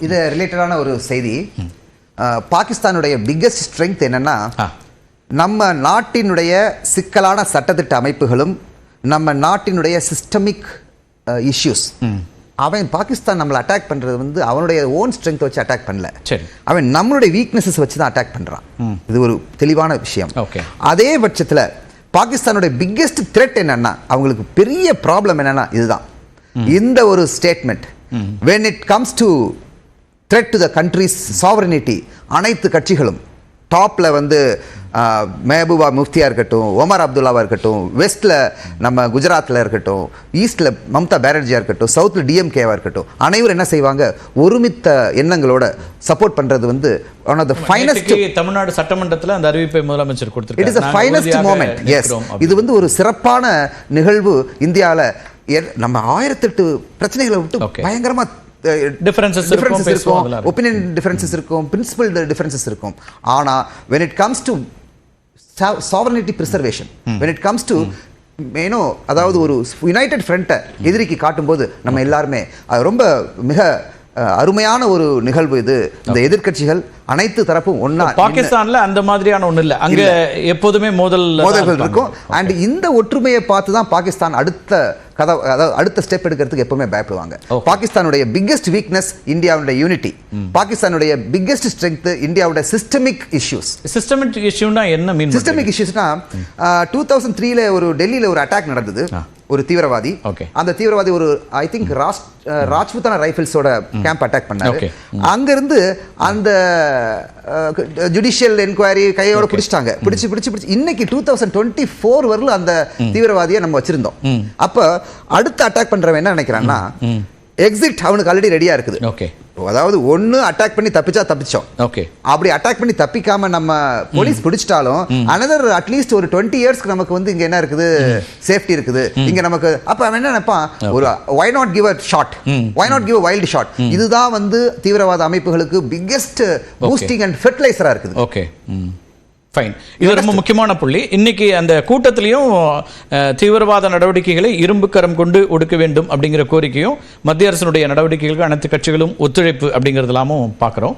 இது ரிலேட்டடான ஒரு செய்தி. பாகிஸ்தானுடைய பிக்கெஸ்ட் ஸ்ட்ரெங்க் என்னன்னா, நம்ம நாட்டினுடைய சிக்கலான சட்டத்திட்ட அமைப்புகளும் நம்ம நாட்டினுடைய சிஸ்டமிக் இஷ்யூஸ். அவன் பாகிஸ்தான் நம்மளை அட்டாக் பண்றது வந்து அவனுடைய ஓன் ஸ்ட்ரென்த் வச்சு அட்டாக் பண்ணல, அவன் நம்மளுடைய வீக்னஸஸ் வச்சு தான் அட்டாக் பண்றான். இது ஒரு தெளிவான விஷயம். அதே பட்சத்தில் பாகிஸ்தானுடைய பிக்கெஸ்ட் த்ரெட் என்னன்னா, அவங்களுக்கு பெரிய ப்ராப்ளம் என்னன்னா இதுதான். இந்த ஒரு statement, when it comes to threat to the country's sovereignty, அனைத்து கட்சிகளும் டாப்ல வந்து மெஹபூபா முஃப்தியா இருக்கட்டும், ஒமர் அப்துல்லாவா இருக்கட்டும், வெஸ்ட்ல நம்ம குஜராத்ல இருக்கட்டும், ஈஸ்ட்ல மம்தா பானர்ஜியா இருக்கட்டும், சவுத்ல டிஎம்கேவா இருக்கட்டும், அனைவரும் என்ன செய்வாங்க, ஒருமித்த எண்ணங்களோட சப்போர்ட் பண்றது வந்து one of the finest. Tamil Nadu சட்டமன்றத்தில் அந்த அறிவிப்பை முதலமைச்சர் கொடுத்திருக்காரு. It is the finest moment. Yes, இது வந்து ஒரு சிறப்பான நிகழ்வு. இந்தியாவில் நம்ம 1008 பிரச்சனைகளை விட்டு பயங்கரமா differences இருக்கும், opinion differences இருக்கும், principle differences இருக்கும். ஆனா when it comes to sovereignty preservation, when it comes to அதாவது ஒரு யுனைடெட் ஃப்ரண்ட்டை எதிரிக்கு காட்டும்போது நம்ம எல்லாருமே ரொம்ப மிக அருமையான ஒரு நிகழ்வு இது. இந்த எதிர்க்கட்சிகள் அனைத்து தரப்பும் ஒன்னா, பாகிஸ்தான்ல அந்த மாதிரியான ஒண்ணு இல்ல, அங்க எப்போதுமே மோதல்கள் இருக்கும். அண்ட் இந்த ஒற்றுமையை பார்த்து தான் பாகிஸ்தான் அடுத்த ஸ்டெப் எடுக்கிறதுக்கு எப்பவுமே பயப்படுவாங்க. பாகிஸ்தானுடைய பிக்கெஸ்ட் வீக்னஸ் இந்தியாவுடைய யூனிட்டி, பாகிஸ்தானுடைய பிக்கெஸ்ட் ஸ்ட்ரெங்த் இந்தியாவுடைய சிஸ்டமிக் இஷ்யூஸ். சிஸ்டமிக் இஷ்யூனா என்ன மீன்? சிஸ்டமிக் இஷ்யூஸ்னா 2003ல ஒரு டெல்லியில ஒரு அட்டாக் நடந்தது, ஒரு தீவிரவாதி. அந்த தீவிரவாதி ஒரு ஐ திங்க் ராஜ்புத்தானா ரைஃபிள்ஸோட கேம்ப் அட்டாக் பண்ணாரு. அங்கிருந்து அந்த ஜுடிஷியல் என்கொயரி கையோட பிடிச்சிட்டாங்க. பிடிச்சு இன்னைக்கு 2024 வரல அந்த தீவிரவாதியை நம்ம வச்சிருந்தோம். அப்ப அடுத்த அட்டாக் பண்றவன் என்ன நினைக்கிறான்னா, எக்ஸிட் அவனுக்கு ஆல்ரெடி ரெடியா இருக்குது. அதாவது ஒன்னு அட்டாக் பண்ணி தப்பிச்சோம். அப்படி அட்டாக் பண்ணி தப்பிக்காம நம்ம போலீஸ் பிடிச்சிட்டாலும் அனதர் அட்லீஸ்ட் ஒரு 20 இயர்ஸ்க்கு நமக்கு வந்து இங்க என்ன இருக்குது, சேஃப்டி இருக்குது இங்க நமக்கு. அப்ப அவன் என்ன நினைப்பான், ஒரு why not give a shot, why not give a wild shot. இதுதான் வந்து தீவிரவாத அமைப்புகளுக்கு பிக்கெஸ்ட் பூஸ்டிங் அண்ட் ஃபெர்டிலைசரா இருக்குது. ஃபைன், இது ரொம்ப முக்கியமான புள்ளி. இன்னைக்கு அந்த கூட்டத்திலையும் தீவிரவாத நடவடிக்கைகளை இரும்பு கரம் கொண்டு ஒடுக்க வேண்டும் அப்படிங்கிற கோரிக்கையும், மத்திய அரசினுடைய நடவடிக்கைகளுக்கு அனைத்து கட்சிகளும் ஒத்துழைப்பு அப்படிங்கிறதெல்லாமும் பார்க்குறோம்.